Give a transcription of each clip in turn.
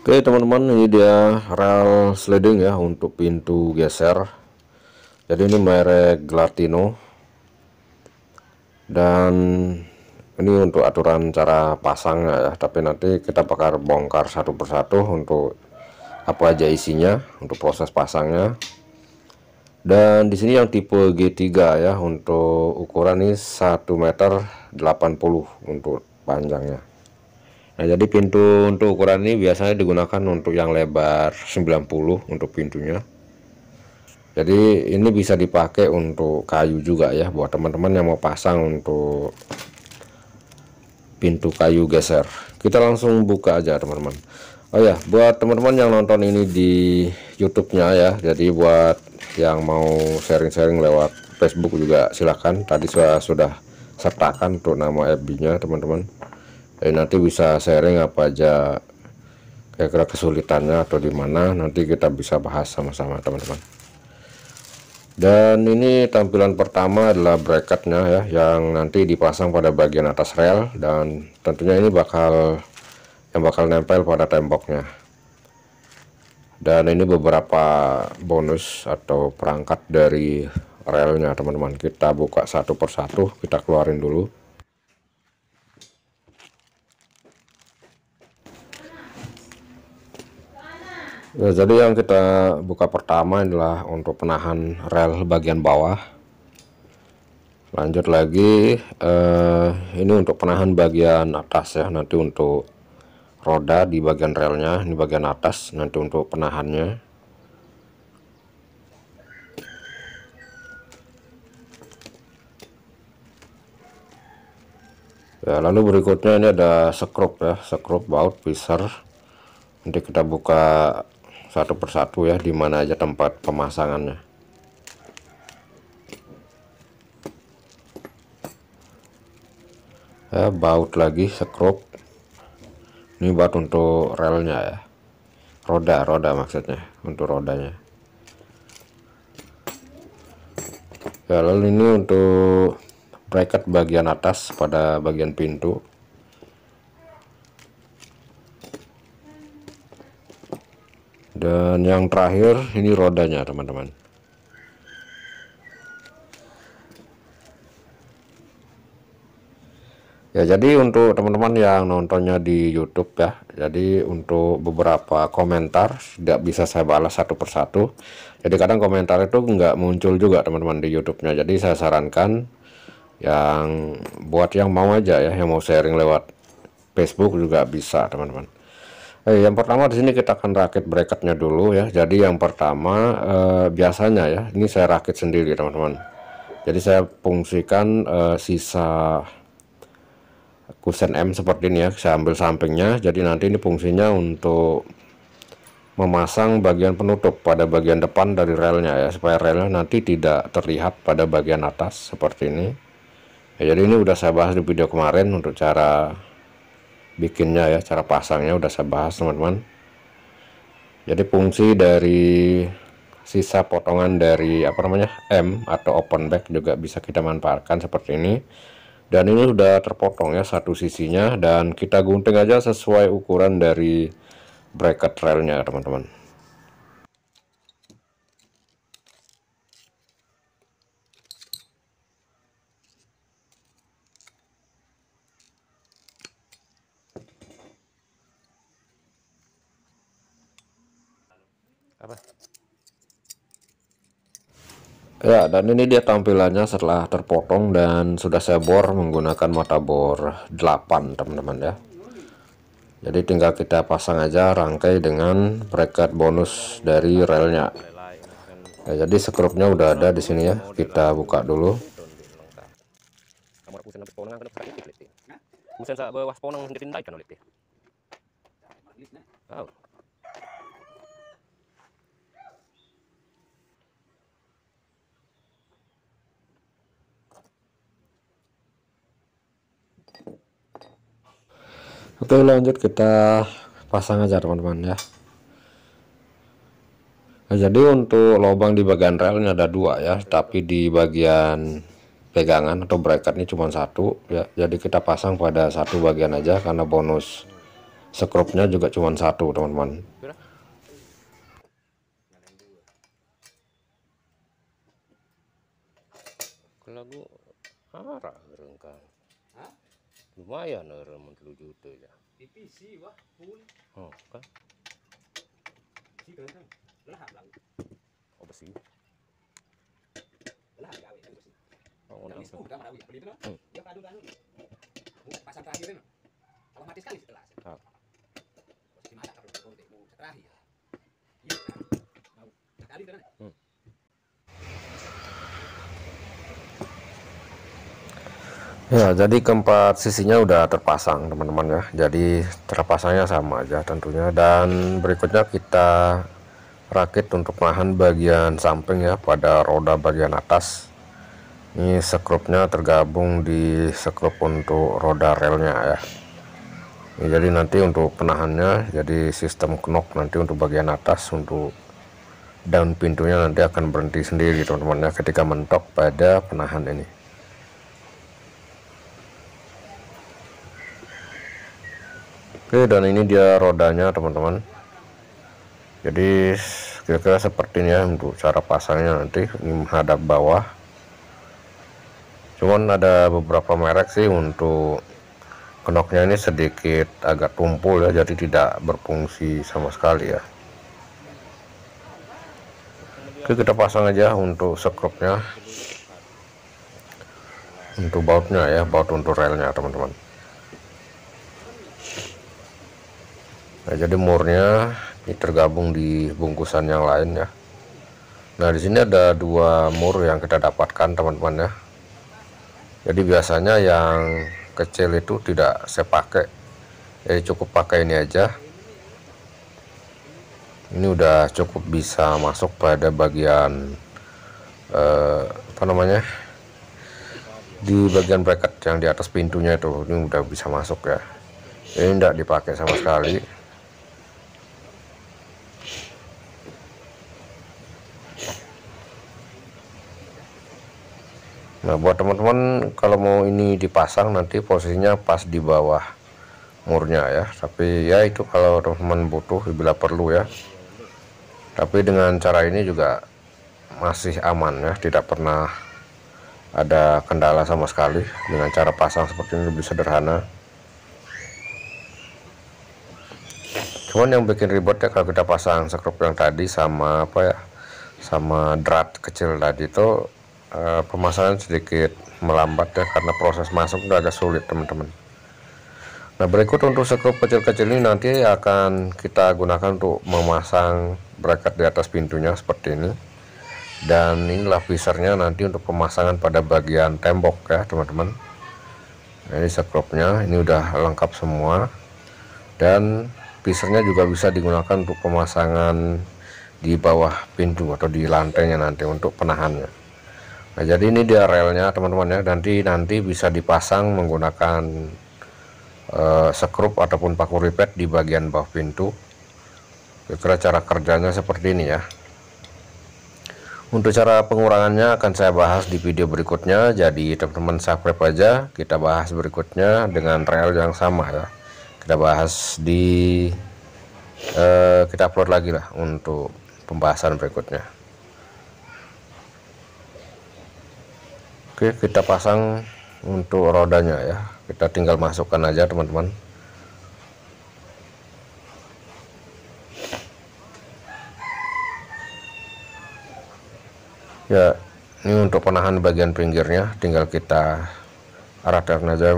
Oke teman-teman, ini dia rel sliding ya untuk pintu geser. Jadi ini merek Glatino, dan ini untuk aturan cara pasangnya ya, tapi nanti kita bakal bongkar satu persatu untuk apa aja isinya untuk proses pasangnya. Dan di sini yang tipe G3 ya, untuk ukuran ini 1,80 m untuk panjangnya. Nah, jadi pintu untuk ukuran ini biasanya digunakan untuk yang lebar 90 untuk pintunya. Jadi ini bisa dipakai untuk kayu juga ya, buat teman-teman yang mau pasang untuk pintu kayu geser. Kita langsung buka aja teman-teman. Oh ya, buat teman-teman yang nonton ini di YouTube-nya ya, jadi buat yang mau sharing-sharing lewat Facebook juga silahkan. Tadi saya sudah sertakan untuk nama FB-nya teman-teman. Jadi nanti bisa sharing apa aja kira-kira kesulitannya atau di mana, nanti kita bisa bahas sama-sama teman-teman. Dan ini tampilan pertama adalah bracketnya ya, yang nanti dipasang pada bagian atas rel, dan tentunya ini bakal nempel pada temboknya. Dan ini beberapa bonus atau perangkat dari relnya teman-teman. Kita buka satu persatu, kita keluarin dulu. Ya, jadi yang kita buka pertama adalah untuk penahan rel bagian bawah. Lanjut lagi, ini untuk penahan bagian atas ya, nanti untuk roda di bagian relnya, ini bagian atas nanti untuk penahannya. Ya, lalu berikutnya ini ada skrup ya, skrup baut pisar. Nanti kita buka satu persatu ya, di mana aja tempat pemasangannya. Ya, baut lagi skrup. Ini baut untuk relnya ya, roda maksudnya, untuk rodanya. Ya, lalu ini untuk bracket bagian atas pada bagian pintu. Dan yang terakhir ini rodanya teman-teman. Ya, jadi untuk teman-teman yang nontonnya di YouTube ya, jadi untuk beberapa komentar tidak bisa saya balas satu persatu. Jadi kadang komentar itu nggak muncul juga teman-teman di YouTube-nya. Jadi saya sarankan yang buat yang mau aja ya, yang mau sharing lewat Facebook juga bisa teman-teman. Yang pertama di sini kita akan rakit bracketnya dulu ya. Jadi yang pertama biasanya ya, ini saya rakit sendiri teman-teman. Jadi saya fungsikan sisa kusen M seperti ini ya, saya ambil sampingnya. Jadi nanti ini fungsinya untuk memasang bagian penutup pada bagian depan dari relnya ya, supaya relnya nanti tidak terlihat pada bagian atas seperti ini ya. Jadi ini udah saya bahas di video kemarin untuk cara bikinnya ya, cara pasangnya udah saya bahas teman-teman. Jadi fungsi dari sisa potongan dari apa namanya M atau open back juga bisa kita manfaatkan seperti ini. Dan ini sudah terpotong ya satu sisinya, dan kita gunting aja sesuai ukuran dari bracket relnya teman-teman. Ya, dan ini dia tampilannya setelah terpotong dan sudah saya bor menggunakan mata bor 8 teman-teman ya. Jadi tinggal kita pasang aja rangkai dengan bracket bonus dari relnya ya. Jadi skrupnya udah ada di sini ya, kita buka dulu. Oke, lanjut kita pasang aja teman-teman ya. Nah, jadi untuk lubang di bagian relnya ada dua ya, tapi di bagian pegangan atau bracket ini cuma satu ya. Jadi kita pasang pada satu bagian aja karena bonus Skrupnya juga cuma satu teman-teman. Lagu arah gerengkan. Hah? Lumayan orang 3 juta ya. Divisi wah pun. Oh, kan. Si gerengkan. Lah lang. Oh, besi. Lah gawe kan besi. Oh, Yang itu udah marawi beli itu. Ya kadu kan. Bukan pasang terakhir ini. Kalau mati sekali setelah. Ah. Posisi masak kalau kontek mau terakhir. Iya. Mau sekali kan. Ya, jadi keempat sisinya udah terpasang teman-teman ya. Jadi terpasangnya sama aja tentunya. Dan berikutnya kita rakit untuk menahan bagian samping ya pada roda bagian atas. Ini skrupnya tergabung di skrup untuk roda relnya ya. Ini jadi nanti untuk penahannya, jadi sistem knock nanti untuk bagian atas, untuk daun pintunya nanti akan berhenti sendiri teman-teman ya ketika mentok pada penahan ini. Oke, dan ini dia rodanya teman-teman. Jadi kira-kira seperti ini ya untuk cara pasangnya. Nanti ini menghadap bawah. Cuman ada beberapa merek sih untuk knoknya ini sedikit agak tumpul ya, jadi tidak berfungsi sama sekali ya. Oke, kita pasang aja untuk skrupnya, untuk bautnya ya, baut untuk relnya teman-teman. Nah, jadi murnya ini tergabung di bungkusan yang lain ya. Nah, di sini ada 2 mur yang kita dapatkan teman-teman ya. Jadi biasanya yang kecil itu tidak saya pakai, jadi cukup pakai ini aja. Ini udah cukup bisa masuk pada bagian apa namanya, di bagian bracket yang di atas pintunya itu. Ini udah bisa masuk ya. Ini tidak dipakai sama sekali. Nah, buat teman-teman kalau mau ini dipasang nanti posisinya pas di bawah murnya ya. Tapi ya itu kalau teman-teman butuh bila perlu ya. Tapi dengan cara ini juga masih aman ya, tidak pernah ada kendala sama sekali. Dengan cara pasang seperti ini lebih sederhana. Cuman yang bikin ribet ya kalau kita pasang skrup yang tadi sama apa ya, sama drat kecil tadi itu pemasangan sedikit melambat ya, karena proses masuk udah agak sulit teman-teman. Nah, berikut untuk skrup kecil-kecil ini nanti akan kita gunakan untuk memasang bracket di atas pintunya seperti ini. Dan inilah pisernya nanti untuk pemasangan pada bagian tembok ya teman-teman. Nah, ini skrupnya ini udah lengkap semua, dan pisernya juga bisa digunakan untuk pemasangan di bawah pintu atau di lantainya nanti untuk penahannya. Nah, jadi ini dia relnya teman-teman ya. Nanti bisa dipasang menggunakan skrup ataupun paku ripet di bagian bawah pintu. Kira-kira cara kerjanya seperti ini ya. Untuk cara pengurangannya akan saya bahas di video berikutnya. Jadi teman-teman subscribe aja, kita bahas berikutnya dengan rel yang sama ya. Kita bahas di kita upload lagi lah untuk pembahasan berikutnya. Oke, kita pasang untuk rodanya ya. Kita tinggal masukkan aja teman-teman. Ya, ini untuk penahan bagian pinggirnya tinggal kita arahkan aja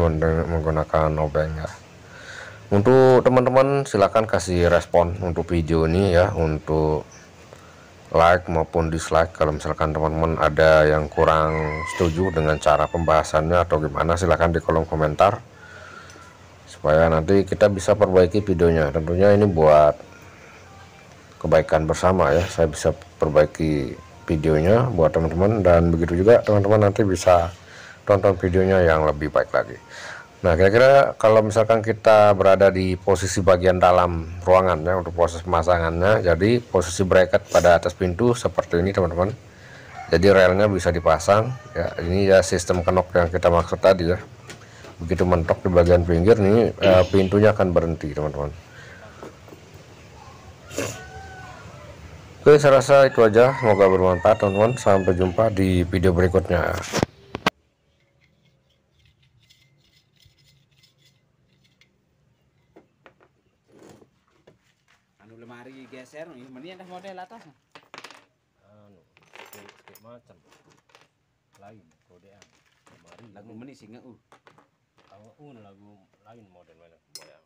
menggunakan obeng ya. Untuk teman-teman silahkan kasih respon untuk video ini ya, untuk like maupun dislike. Kalau misalkan teman-teman ada yang kurang setuju dengan cara pembahasannya atau gimana, silahkan di kolom komentar supaya nanti kita bisa perbaiki videonya. Tentunya ini buat kebaikan bersama ya, saya bisa perbaiki videonya buat teman-teman, dan begitu juga teman-teman nanti bisa tonton videonya yang lebih baik lagi. Nah, kira-kira kalau misalkan kita berada di posisi bagian dalam ruangan ya untuk proses pemasangannya, jadi posisi bracket pada atas pintu seperti ini teman-teman. Jadi relnya bisa dipasang ya. Ini ya sistem kenok yang kita maksud tadi ya. begitu mentok di bagian pinggir nih, pintunya akan berhenti teman-teman. Oke, saya rasa itu aja, semoga bermanfaat teman-teman. Sampai jumpa di video berikutnya. Anu lemari geser, ini mending dah model atas. anu skip macam lain kodean lemari Lagu meni singa lagu lagu lain model mana kodean